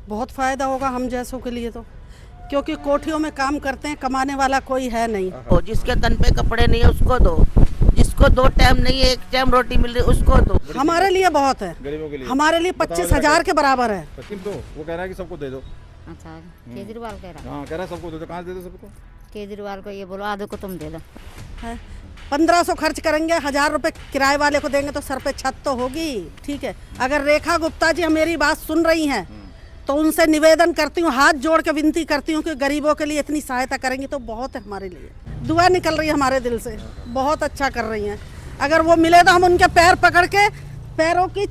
बहुत फ़ायदा होगा हम जैसों के लिए तो, क्योंकि कोठियों में काम करते हैं, कमाने वाला कोई है नहीं। तो जिसके तन पे कपड़े नहीं है उसको दो, जिसको 2 टाइम नहीं है 1 टाइम रोटी मिल रही उसको दो। हमारे लिए बहुत है, गरीबों के लिए हमारे लिए 25,000 के बराबर है। स्कीम तो वो कह रहा है कि सबको दे दो। अच्छा, केजरीवाल कह रहा है। हाँ कह रहा है सबको दे दो। कहाँ से दे दो सबको? केजरीवाल को ये बोलो आधे को तुम दे दो। है 1500 खर्च करेंगे, 1000 रुपए किराए वाले को देंगे तो सर पे छत तो होगी। ठीक है, अगर रेखा गुप्ता जी मेरी बात सुन रही हैं तो उनसे निवेदन करती हूँ, हाथ जोड़ के विनती करती हूँ कि गरीबों के लिए इतनी सहायता करेंगी तो बहुत है हमारे लिए। दुआ निकल रही है हमारे दिल से, बहुत अच्छा कर रही हैं। अगर वो मिले तो हम उनके पैर पकड़ के पैरों की,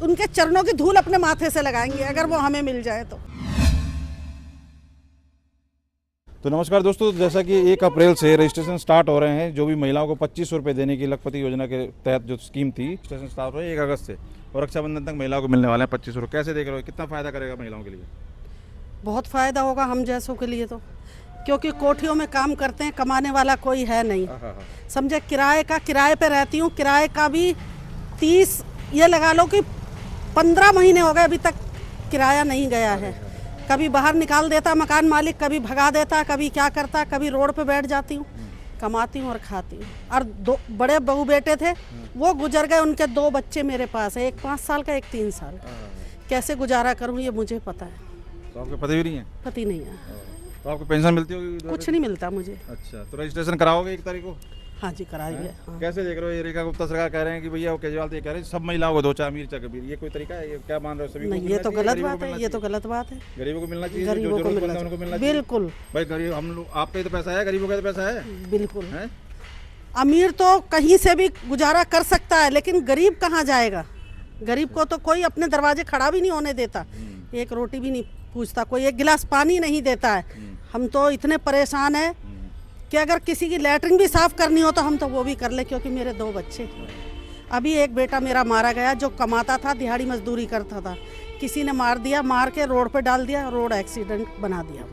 उनके चरणों की धूल अपने माथे से लगाएंगे, अगर वो हमें मिल जाए तो। तो नमस्कार दोस्तों, जैसा कि 1 अप्रैल से रजिस्ट्रेशन स्टार्ट हो रहे हैं। जो भी महिलाओं को 2500 रुपये देने की लखपति योजना के तहत जो स्कीम थी, रजिस्ट्रेशन स्टार्ट हो रही है 1 अगस्त से, और रक्षाबंधन तक महिलाओं को मिलने वाले हैं 2500 रुपये। कैसे देख रहे हो, कितना फ़ायदा करेगा महिलाओं के लिए? बहुत फ़ायदा होगा हम जैसों के लिए तो, क्योंकि कोठियों में काम करते हैं, कमाने वाला कोई है नहीं। समझे, किराए पे रहती हूँ, किराए का भी 30, ये लगा लो कि 15 महीने हो गए अभी तक किराया नहीं गया है। कभी बाहर निकाल देता मकान मालिक, कभी भगा देता, कभी क्या करता, कभी रोड पे बैठ जाती हूँ, कमाती हूँ और खाती हूँ। और 2 बड़े बहू बेटे थे, वो गुजर गए, उनके 2 बच्चे मेरे पास है, एक 5 साल का, एक 3 साल का। कैसे गुजारा करूँ ये मुझे पता है। तो आपके पति भी नहीं है? पति नहीं है, तो आपको पेंशन मिलती होगी? कुछ नहीं मिलता मुझे। अच्छा, तो रजिस्ट्रेशन कराओगे 1 तारीख को? हाँ जी, कराइए। हाँ। कैसे देख रहे हो? ये रेखा गुप्ता सरकार कह रहे हैं कि भैया, वो केजरीवाल तो ये कह रहे हैं सब महिलाओं को दो, चाहे अमीर चाहे गरीब। ये कोई तरीका है? ये क्या मान रहे हो? सभी को नहीं, ये मिलना तो चाहिए? गलत गरीबों को बात है, मिलना ये तो चाहिए? गलत बात है। गरीबों को मिलना चाहिए, जो गरीबों को जरूरतमंद मिलना है उनको मिलना चाहिए, चाहिए। बिल्कुल। भाई गरीब हम लोग, आप पे तो पैसा है, गरीबों का तो पैसा है। बिल्कुल हैं? अमीर तो कहीं से भी गुजारा कर सकता है, लेकिन गरीब कहाँ जाएगा? गरीब को तो कोई अपने दरवाजे खड़ा भी नहीं होने देता, एक रोटी भी नहीं पूछता, कोई एक गिलास पानी नहीं देता है। हम तो इतने परेशान हैं कि अगर किसी की लैट्रिन भी साफ करनी हो तो हम तो वो भी कर ले, क्योंकि मेरे 2 बच्चे। अभी एक बेटा मेरा मारा गया, जो कमाता था, दिहाड़ी मजदूरी करता था, किसी ने मार दिया, मार के रोड पे डाल दिया, रोड एक्सीडेंट बना दिया।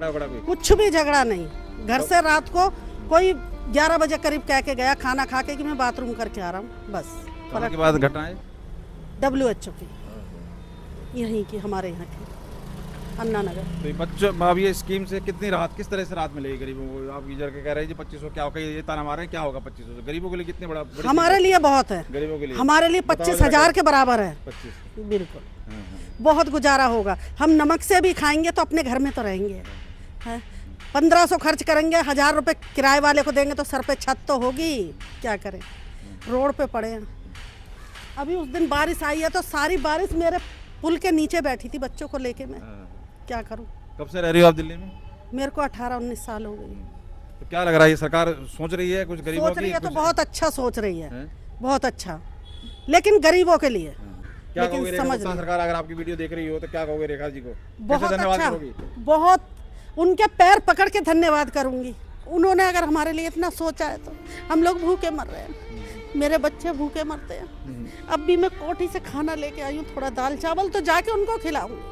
बड़ा कोई कुछ भी झगड़ा नहीं, घर से रात को कोई 11 बजे करीब कह के गया खाना खा के कि मैं बाथरूम करके आ रहा हूँ, बस। के बाद घटना है WHO की, यहीं की, हमारे यहाँ की, अन्ना नगर। तो ये बच्चों, अब ये स्कीम से कितनी राहत, किस तरह से राहत मिलेगी गरीबों को? आप इधर के कह रहे हैं जी 2500 क्या होगा, ये ताना मार रहे हैं, क्या होगा 2500 से? गरीबों के लिए कितने बड़ी हमारे लिए बहुत है, गरीबों के लिए हमारे लिए 25,000 के बराबर है। 25। बिल्कुल, बहुत गुजारा होगा। हम नमक से भी खाएंगे तो अपने घर में तो रहेंगे। है 1500 खर्च करेंगे, 1000 रुपये किराए वाले को देंगे तो सर पे छत तो होगी। क्या करें, रोड पे पड़े हैं। अभी उस दिन बारिश आई है तो सारी बारिश मेरे पुल के नीचे बैठी थी बच्चों को लेके, मैं क्या करूं। कब से रह रही हो आप दिल्ली में? मेरे को 18-19 साल हो गई। तो क्या लग रहा है, ये सरकार सोच रही है कुछ गरीबों की? सोच रही है तो कुछ- बहुत अच्छा सोच रही है, हैं? बहुत अच्छा, लेकिन गरीबों के लिए। क्या लेकिन कहोगे रेखा समझ गुप्ता नहीं। सरकार, अगर आपकी वीडियो देख रही हो तो क्या कहोगे रेखा जी को? बहुत कैसे धन्यवाद अच्छा, करोगी? बहुत उनके पैर पकड़ के धन्यवाद करूंगी। उन्होंने अगर हमारे लिए इतना सोचा है तो। हम लोग भूखे मर रहे हैं, मेरे बच्चे भूखे मरते हैं। अब भी मैं कोठी से खाना लेके आई हूँ, थोड़ा दाल चावल तो जाके उनको खिलाऊंगी।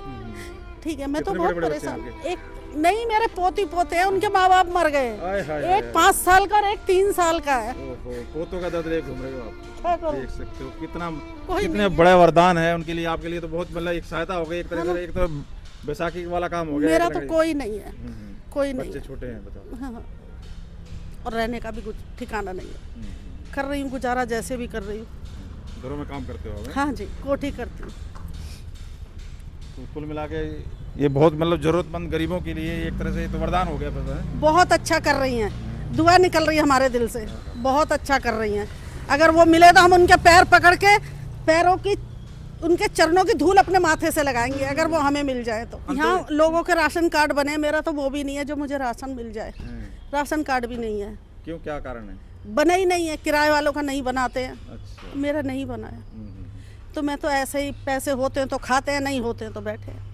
ठीक है, मैं तो कितने बहुत बड़े-बड़े परेशान। बच्चे हैं एक नहीं, मेरे पोती पोते हैं, उनके माँ बाप मर गए। हाय, हाय, एक 5 साल का और एक 3 साल का है। ओहो, पोतों का दर्द लेके घूम रहे हो आप। क्या करूं? देख सकते हो कितना, कोई कितने बड़ा वरदान है उनके लिए, आपके लिए तो बहुत मतलब एक सहायता हो गई एक तरह से। एक तो बैसाखी वाला काम हो गया। मेरा एक तो तरह कोई नहीं है, से। कोई नहीं बच्चे है। छोटे हैं, बताओ। हाँ, और रहने का भी कुछ ठिकाना नहीं है। कर रही हूँ गुजारा, जैसे भी कर रही हूँ। घरों में काम करते हो? हाँ जी, कोठी करती हूँ। तो कुल मिला के ये बहुत मतलब जरूरतमंद गरीबों के लिए एक तरह से ये तो वरदान हो गया पता है। बहुत अच्छा कर रही हैं, दुआ निकल रही है हमारे दिल से, बहुत अच्छा कर रही हैं। अगर वो मिले तो हम उनके पैर पकड़ के पैरों की, उनके चरणों की धूल अपने माथे से लगाएंगे, अगर वो हमें मिल जाए तो। यहाँ लोगों के राशन कार्ड बने, मेरा तो वो भी नहीं है जो मुझे राशन मिल जाए। राशन कार्ड भी नहीं है। क्यों, क्या कारण है? बना ही नहीं है, किराए वालों का नहीं बनाते हैं, अच्छा। मेरा नहीं बना है। तो मैं तो ऐसे ही, पैसे होते हैं तो खाते हैं, नहीं होते हैं तो बैठे हैं।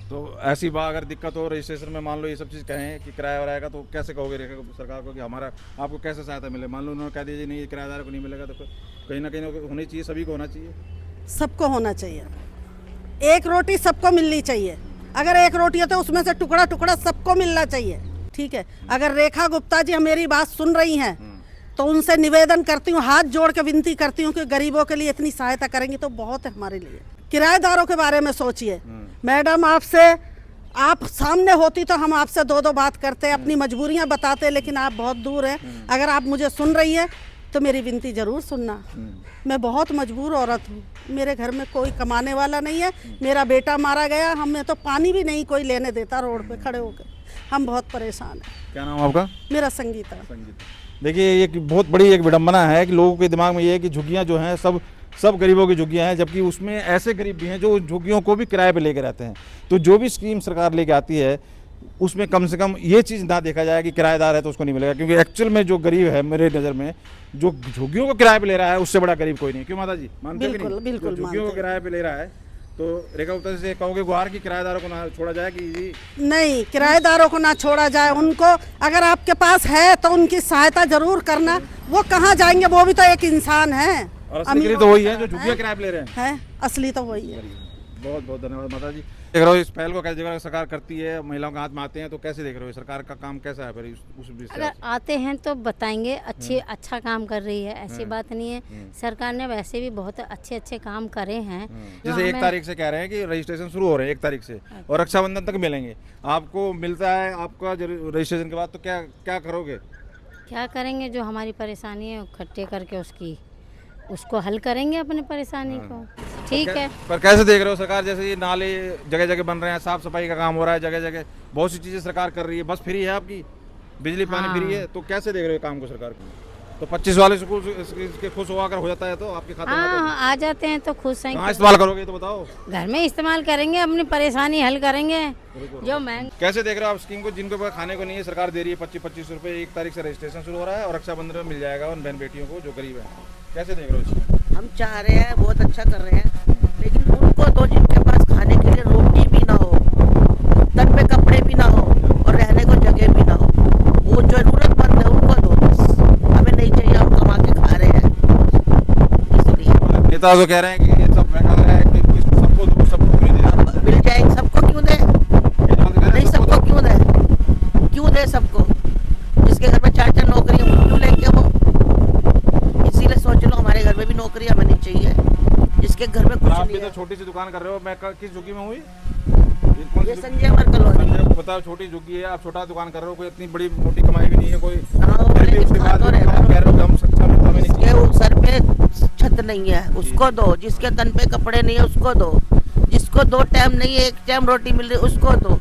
तो ऐसी बात अगर दिक्कत हो रजिस्ट्रेशन में, मान लो ये सब चीज़ कहें कि किराया वराया तो कैसे कहोगे रेखा सरकार को कि हमारा आपको कैसे सहायता मिले? मान लो उन्होंने कह दिया जी नहीं, किराएदार को नहीं मिलेगा, तो कहीं ना कहीं होनी चाहिए, सभी को होना चाहिए। सबको होना चाहिए, एक रोटी सबको मिलनी चाहिए। अगर एक रोटी है तो उसमें से टुकड़ा टुकड़ा सबको मिलना चाहिए। ठीक है, अगर रेखा गुप्ता जी मेरी बात सुन रही हैं तो उनसे निवेदन करती हूँ, हाथ जोड़ के विनती करती हूँ कि गरीबों के लिए इतनी सहायता करेंगी तो बहुत है हमारे लिए। किराएदारों के बारे में सोचिए मैडम, आपसे आप सामने होती तो हम आपसे दो दो बात करते, अपनी मजबूरियां बताते, लेकिन आप बहुत दूर हैं। अगर आप मुझे सुन रही है तो मेरी विनती ज़रूर सुनना। मैं बहुत मजबूर औरत हूँ, मेरे घर में कोई कमाने वाला नहीं है, मेरा बेटा मारा गया, हमें तो पानी भी नहीं कोई लेने देता रोड पे खड़े होकर, हम बहुत परेशान हैं। क्या नाम है आपका? मेरा संगीता। देखिए ये बहुत बड़ी एक विडंबना है कि लोगों के दिमाग में ये है कि झुग्गियाँ जो हैं सब गरीबों की झुग्गियाँ हैं, जबकि उसमें ऐसे गरीब भी हैं जो झुग्गियों को भी किराए पे लेके रहते हैं। तो जो भी स्कीम सरकार लेके आती है उसमें कम से कम ये चीज़ ना देखा जाए कि किराएदार है तो उसको नहीं मिलेगा, क्योंकि एक्चुअल में जो गरीब है मेरे नज़र में जो झुग्गियों को किराए पे ले रहा है उससे बड़ा गरीब कोई नहीं। क्यों माता जी, मानते हो कि नहीं? बिल्कुल, बिल्कुल जो झुग्गियों को मानते किराए पे ले रहा है तो रेखा गुप्ता से कहोगे गुहार की किराएदारों को ना छोड़ा जाए कि जी नहीं, किराएदारों को ना छोड़ा जाए। उनको अगर आपके पास है तो उनकी सहायता जरूर करना। वो कहाँ जाएंगे, वो भी तो एक इंसान है। और असली गरीब तो वही है जो झुग्गियाँ किराए पे ले रहे हैं। है असली तो वही है। बहुत बहुत धन्यवाद माता जी। देख रहे हो इस पहल को कैसे देख रहे हो, सरकार करती है, महिलाओं के हाथ में आते हैं, तो कैसे देख रहे हो सरकार का काम कैसा है फिर उस विषय अगर आते हैं तो बताएंगे अच्छा काम कर रही है, ऐसी बात नहीं है। सरकार ने वैसे भी बहुत अच्छे काम करे हैं। जैसे 1 तारीख से कह रहे हैं कि रजिस्ट्रेशन शुरू हो रहे हैं 1 तारीख से और रक्षाबंधन तक मिलेंगे, आपको मिलता है आपका रजिस्ट्रेशन के बाद, तो क्या क्या करोगे? क्या करेंगे, जो हमारी परेशानी है इकट्ठे करके उसको हल करेंगे अपनी परेशानी को। ठीक है, पर कैसे देख रहे हो सरकार, जैसे ये नाले जगह जगह बन रहे हैं, साफ सफाई का काम हो रहा है जगह जगह, बहुत सी चीजें सरकार कर रही है, बस फ्री है आपकी, बिजली पानी फ्री है, तो कैसे देख रहे हो काम को सरकार को? तो 25 वाले स्कूल इसके खुश हो अगर हो जाता है तो आपके खाते में हाँ आ जाते हैं तो खुश हैं। कहाँ इस्तेमाल करोगे तो बताओ? घर में इस्तेमाल करेंगे, अपनी परेशानी हल करेंगे। जो महंग कैसे देख रहे हो आप स्कीम को, जिनको पास खाने को नहीं है सरकार दे रही है 25-25 रुपए, 1 तारीख से रजिस्ट्रेशन शुरू हो रहा है और रक्षाबंधन में मिल जाएगा उन बहन बेटियों को जो गरीब है, कैसे देख रहे हो इसमें? हम चाह रहे हैं, बहुत अच्छा कर रहे हैं, लेकिन उनको तो जिनके पास खाने के लिए रोटी भी ना हो, तन पे कपड़े भी ना हो और रहने को जगह भी ना हो, वो जरूरतमंद है उनको दो बस। हमें नहीं चाहिए, हम कमा के खा रहे हैं इसलिए। नेता तो कह रहे हैं कि ये सब बेकार है कि सबको नहीं देना, मिल जाएंगे, सबको क्यों दे? नहीं, सबको क्यों दे सबको? जिसके घर में 4-4 नौकरी है क्यों लेंगे वो? इसीलिए सोच लो, हमारे घर में भी नौकरी हमें नहीं चाहिए, जिसके घर में कुछ आप नहीं भी तो है। छोटी सी दुकान कर रहे हो, मैं किस झुग्गी में हुई? ये संजय अमर कॉलोनी। संजय बताओ, छोटी झुग्गी है, आप छोटा दुकान कर रहे हो, कोई इतनी बड़ी मोटी कमाई भी नहीं है कोई, हाँ, वो फिर भी लेकिन उसके बाद खा तो रहे आप हैं। कह रहे हो कि हम सक्षम है तो हमें नहीं जिसके वो सर पे छत नहीं है उसको दो, जिसके तन पे कपड़े नहीं है उसको दो, जिसको 2 टाइम नहीं है 1 टाइम रोटी मिल रही उसको दो।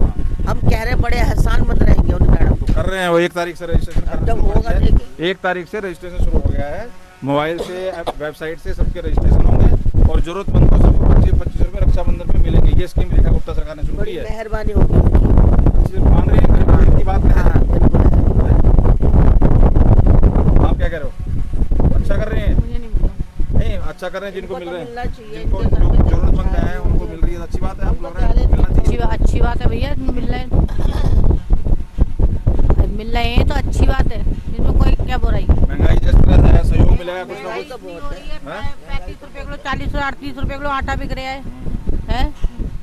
हम कह रहे बड़े एहसान मत रहेंगे उन मैडम को। कर रहे हैं वो 1 तारीख से रजिस्ट्रेशन जब होगा देखेंगे। 1 तारीख से रजिस्ट्रेशन शुरू हो गया है, मोबाइल से वेबसाइट से सबके रजिस्ट्रेशन होंगे और जरूरतमंद को सबको 25-25 रुपये रक्षाबंधन में मिलेंगे। ये स्कीम रेखा गुप्ता सरकार ने शुरू की बड़ी है, मेहरबानी होगी। मान रहे हैं की बात है। हाँ, बिल्कुल है। आप क्या कह रहे हो? अच्छा कर रहे हैं? नहीं, अच्छा कर रहे हैं, जिनको मिल रहे मिलना हैं, चाहिए, जिनको इनके घर में जरूरतमंद है उनको मिल रही है, अच्छी बात है। आप लोग अच्छी बात है भैया, मिल रहे हैं तो अच्छी बात है, इसमें कोई क्या बुराई। महंगाई जिस तरह है, सहयोग मिलेगा कुछ ना कुछ। तो बहुत है। 35 रुपए किलो, 40 और 38 रुपए किलो आटा बिक रहा है?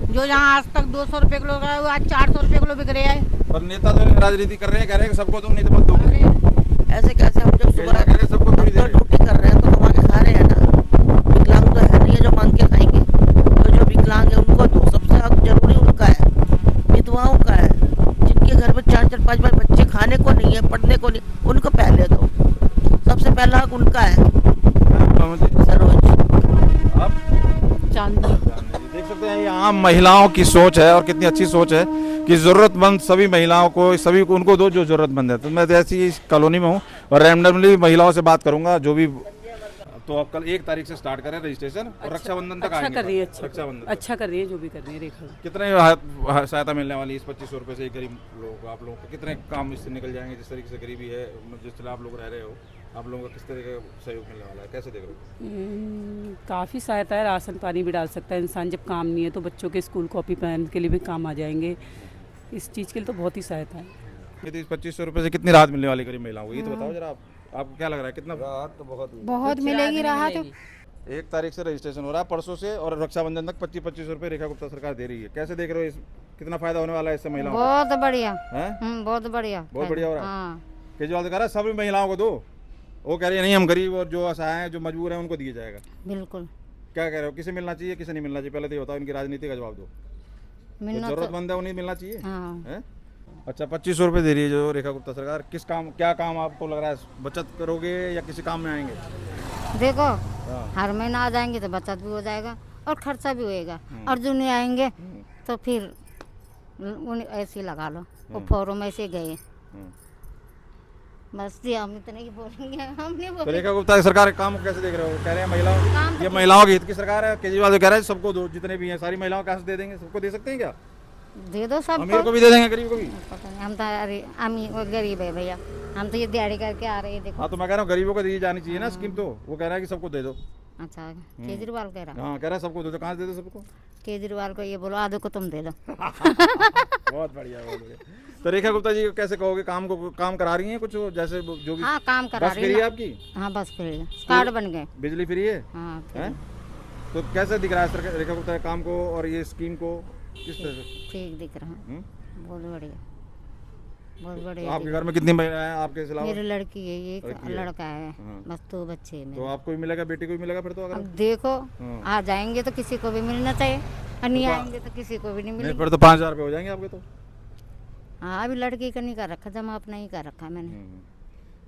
जो जहाँ आज तक 200 रुपए किलो का है वो आज 400 रुपए किलो बिक रहा है। पर नेता तो राजनीति कर रहे हैं, कह रहे हैं कि सबको दो नहीं तो मत दो। ऐसे कैसे? हम जब सुबह कह रहे हैं सबको थोड़ी तो देर ड्यूटी कर रहे हैं तो कमा के खा रहे हैं ना। विकलांग तो है नहीं है जो मांग के खाएंगे, तो जो विकलांग है उनको दो, सबसे जरूरी उनका है, विधवाओं का है, जिनके घर में 4-4, 5-5 बच्चे खाने को नहीं है, पढ़ने को नहीं, उनको पहले दो, सबसे पहला हक उनका है। सरोज आप चांदी देख सकते हैं ये आम महिलाओं की सोच है और कितनी अच्छी सोच है कि ज़रूरतमंद सभी महिलाओं को, सभी को उनको दो जो ज़रूरतमंद है। तो मैं तो ऐसी इस कॉलोनी में हूँ और रैंडमली महिलाओं से बात करूंगा जो भी। तो अब कल 1 तारीख से स्टार्ट करें रजिस्ट्रेशन और रक्षाबंधन तक अच्छा आएंगे। कर रही है, रक्षाबंधन अच्छा कर रही है, जो भी कर रही है रेखा। कितने सहायता मिलने वाली है इस 2500 रुपये से गरीब लोगों को? आप लोगों को कितने काम इससे निकल जाएंगे? जिस तरीके से गरीबी है, जिस तरह आप लोग रह रहे हो, आप लोगों को किस तरह का सहयोग मिलने वाला है, कैसे देख रहे हो? काफ़ी सहायता है, राशन पानी भी डाल सकता है इंसान, जब काम नहीं है तो बच्चों के स्कूल कॉपी पेन के लिए भी काम आ जाएंगे, इस चीज़ के लिए तो बहुत ही सहायता है। ये 2500 रुपये से कितनी राहत मिलने वाली गरीब महिलाओं को, ये तो बताओ जरा। आपको क्या लग रहा है, कितना राहत? तो बहुत मिलेगी राहत। 1 तारीख से रजिस्ट्रेशन हो रहा है परसों से और रक्षाबंधन तक 25-25 रुपये रेखा गुप्ता सरकार दे रही है। कैसे देख रहे हो, इस कितना फायदा होने वाला है इससे महिलाओं को? बहुत बढ़िया, हैं? बहुत बढ़िया, बहुत बढ़िया हो रहा है। हाँ। केजरीवाल तो कह रहा है सभी महिलाओं को दो, वो कह रही है नहीं हम गरीब और जो असहाय हैं जो मजबूर हैं उनको दिया जाएगा। बिल्कुल क्या कह रहे हो, किसे मिलना चाहिए किसे नहीं मिलना चाहिए, पहले तो ये बताओ, इनकी राजनीति का जवाब दो। जो मिलना तो जरूरतमंद है उन्हें मिलना चाहिए। हाँ हैं? अच्छा 2500 रुपये दे रही है जो रेखा गुप्ता सरकार, किस काम, क्या काम आपको लग रहा है, बचत करोगे या किसी काम में आएंगे? देखो हाँ। हर महीना आ जाएंगे तो बचत भी हो जाएगा और खर्चा भी होएगा, और जो नहीं आएंगे तो फिर उन्हें ऐसे ही लगा लो, वो फॉर्म ऐसे गए। बस जी हम इतने ही बोलेंगे, हम नहीं तो बोलेंगे। रेखा गुप्ता की सरकार के काम को कैसे देख रहे हो? कह रहे हैं महिलाओं, काम तो ये महिलाओं के हित की सरकार है। केजरीवाल जो कह रहा है सबको दो, जितने भी हैं सारी महिलाओं को कैसे दे देंगे, सबको दे सकते हैं क्या? दे दो अमीर सबको। को भी दे देंगे, गरीब को भी? पता नहीं, हम तो अरे वो गरीब है भैया, हम तो ये दिहाड़ी करके आ रहे हैं देखो। हाँ तो मैं कह रहा हूँ गरीबों को दी जानी चाहिए ना स्कीम, तो वो कह रहा है कि सबको दे दो। अच्छा केजरीवाल कह रहा, हाँ कह रहा है सबको दे दो, कहाँ से दे दो सबको? केजरीवाल को ये बोलो आधे को तुम दे दो। बहुत बढ़िया बहुत बढ़िया। तो रेखा गुप्ता जी को कैसे कहोगे, काम करा रही हैं कुछ, जैसे जो भी हाँ काम करा बस रही फ्री है है ना। आपकी, हाँ बस फ्री है, कार्ड बन गए। बिजली फ्री है? हाँ हैं? तो कैसे दिख रहा है सरकार रेखा गुप्ता के काम को और ये स्कीम को, किस तरह से? ठीक दिख रहा है, बहुत बढ़िया, बहुत तो बढ़िया। आपके घर में कितनी महिलाएं हैं आपके अलावा? मेरी लड़की है, ये लड़की है। लड़का है, हाँ। बस 2 बच्चे हैं तो मेरे। आपको भी मिलेगा, बेटी को भी मिलेगा फिर तो? अगर अब देखो हाँ। आ जाएंगे तो किसी को भी मिलना चाहिए, और नहीं तो आएंगे तो किसी को भी नहीं नहीं मिलेगा। फिर तो 5000 रुपये हो जाएंगे आपके तो। हाँ अभी लड़की का नहीं कर रखा, जमा अपना ही कर रखा मैंने।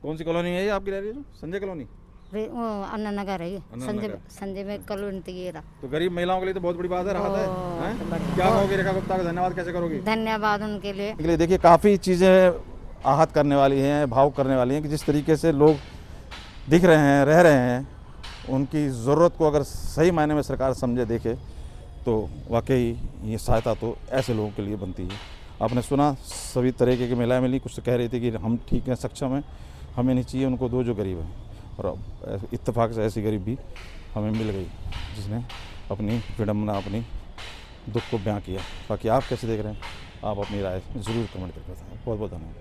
कौन सी कॉलोनी है ये आपकी रह रही है जो? संजय कॉलोनी? वो अन्ना नगर है ये, अन्ना संजय नगर। संजय में कॉलोनी ये रहा। तो गरीब महिलाओं के लिए तो बहुत बड़ी बात है, राहत है, बहुत हैं? बढ़िया। क्या कहोगे रेखा गुप्ता का, धन्यवाद कैसे करोगे? धन्यवाद उनके लिए। के लिए देखिए काफ़ी चीज़ें आहत करने वाली हैं, भावुक करने वाली हैं कि जिस तरीके से लोग दिख रहे हैं, रह रहे हैं, उनकी ज़रूरत को अगर सही मायने में सरकार समझे, देखे, तो वाकई ये सहायता तो ऐसे लोगों के लिए बनती है। आपने सुना सभी तरीके की महिलाएं मिली, कुछ तो कह रही थी कि हम ठीक हैं, सक्षम हैं, हमें नहीं चाहिए, उनको दो जो गरीब हैं। और अब इत्तेफाक से ऐसी गरीब भी हमें मिल गई जिसने अपनी विडम्बना, अपनी दुख को बयां किया। बाकी आप कैसे देख रहे हैं, आप अपनी राय ज़रूर कमेंट करके बताएं। बहुत बहुत धन्यवाद।